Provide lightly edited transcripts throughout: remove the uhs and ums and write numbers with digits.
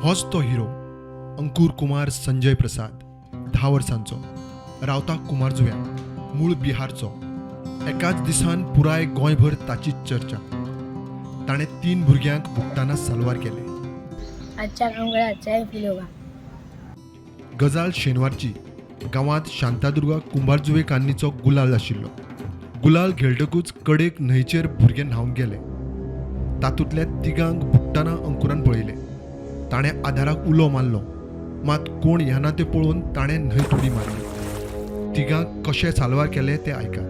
होच तो हिरो अंकुर कुमार संजय प्रसाद 10 वर्सांचो रावता कुमारजुव्यां मूळ बिहारचो. एकाच दिसान पुराय गोंयभर ताचीच चर्चा. ताणें 3 भुरग्यांक भुगताना साल्वार केले. अच्छा काम करा, अच्छा ही फील होगा. गजाल शेनवारची. गांवांत शांतादुर्गा कुंभारजुवे कान्नीचो गुलाल आशिल्लो. गुलाल खेळटकूच कडेक न्हंयचेर भुरगे न्हांवंक गेले. तातूंतल्या तिगांक भुगताना अंकुरान पळयले. ताणें आधाराक उलो मारलो, मात कोण येना तें पळोवन ताणें न्हंयत उडी मारली. तिगांक कशें साल्वार केलें तें आयकात.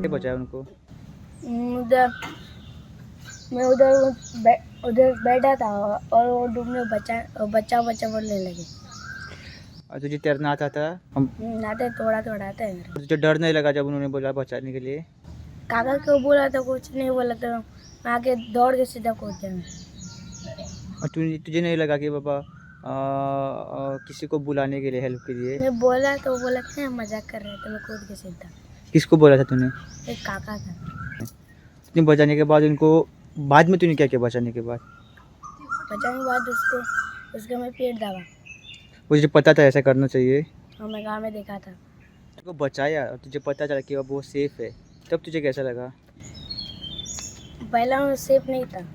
क्या बचाया उनको? उधर मैं उधर बैठा था और वो डूबने बच्चा बोलने लगे. और तुझे तैरना आता था? हम आते थोड़ा थोड़ा आता है मेरे को. तुझे डर नहीं लगा जब उन्होंने बोला बचाने के लिए? काका को बोला तो कुछ नहीं बोला, तो मैं आके दौड़ के सीधा कूद गया. और तुझे नहीं लगा कि बाबा किसी को बुलाने के लिए, हेल्प के लिए? मैं बोला तो बोला कि मजाक कर रहे थे, मैं कूद के सीधा. किसको बोला था तूने? एक काका था. तूने बचाने के बाद उनको, बाद में तूने क्या किया बचाने के बाद? बचाने के बाद उसका मैं पेट दबा. मुझे पता था ऐसा करना चाहिए? और मैं गाँव में देखा था. तुझको बचाया और तुझे पता चला कि अब वो सेफ है, तब तुझे कैसा लगा? पहला वो सेफ नहीं था,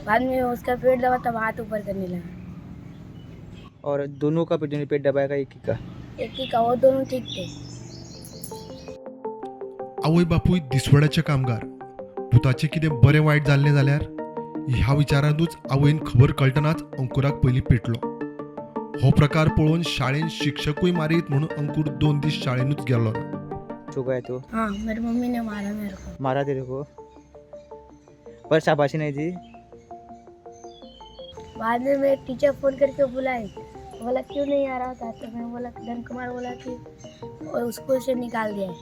बाद में उसका पेट दबा तब हाथ ऊपर करने लगा. और दोनों का पेट दबाया, एक ही का? एक ही का, वो दोनों ठीक थे. आवय बापूय दिसवड्याचे कामगार. पुताचें कितें बरें वायट जाल्लें जाल्यार ह्या विचारांतूच आवयन खबर कळटनाच अंकुराक पयलीं पेटलो. हो प्रकार पळोवन शाळेंत शिक्षकूय मारीत म्हणून अंकुर 2 दीस शाळेंतूच गेलो ना. चुका है तो? हाँ, मेरी मम्मी ने मारा मेरे को. मारा तेरे को? पर शाबाशी नहीं दी? बाद में मेरे टीचर फ़ोन करके बुलाई, बोला क्यों नहीं आ रहा था, तो मैं बोला धन कुमार बोला कि और स्कूल से निकाल दिया है.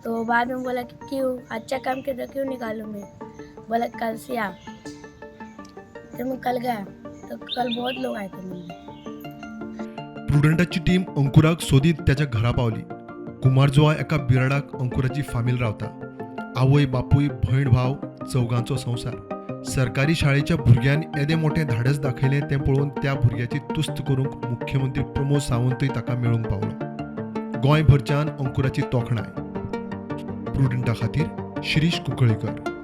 तो बाद में बोला कि क्यों, अच्छा काम किया तो क्यों निकालूं मैं. बोला कल से आ. तो मैं कल गया, तो कल बहुत लोग आए थे मिलने. प्रुडंटाची टीम अंकुराक सोदीत त्याच्या घरा पावली. कुमारजुवा एका बिराडाक अंकुराची फामील रावता. आवय बापूय भयण भाव चौगांचो संवसार. सरकारी शाळेच्या भुरग्यान येदे मोठें धाडस दाखयलें तें पळोवन त्या भुरग्याची तुस्त करूंक मुख्यमंत्री प्रमोद सावंतय ताका मेळूंक पावलो. गोंयभरच्यान अंकुराची तोखणाय. प्रुडंटा खातीर शिरीश कुंकळीकर.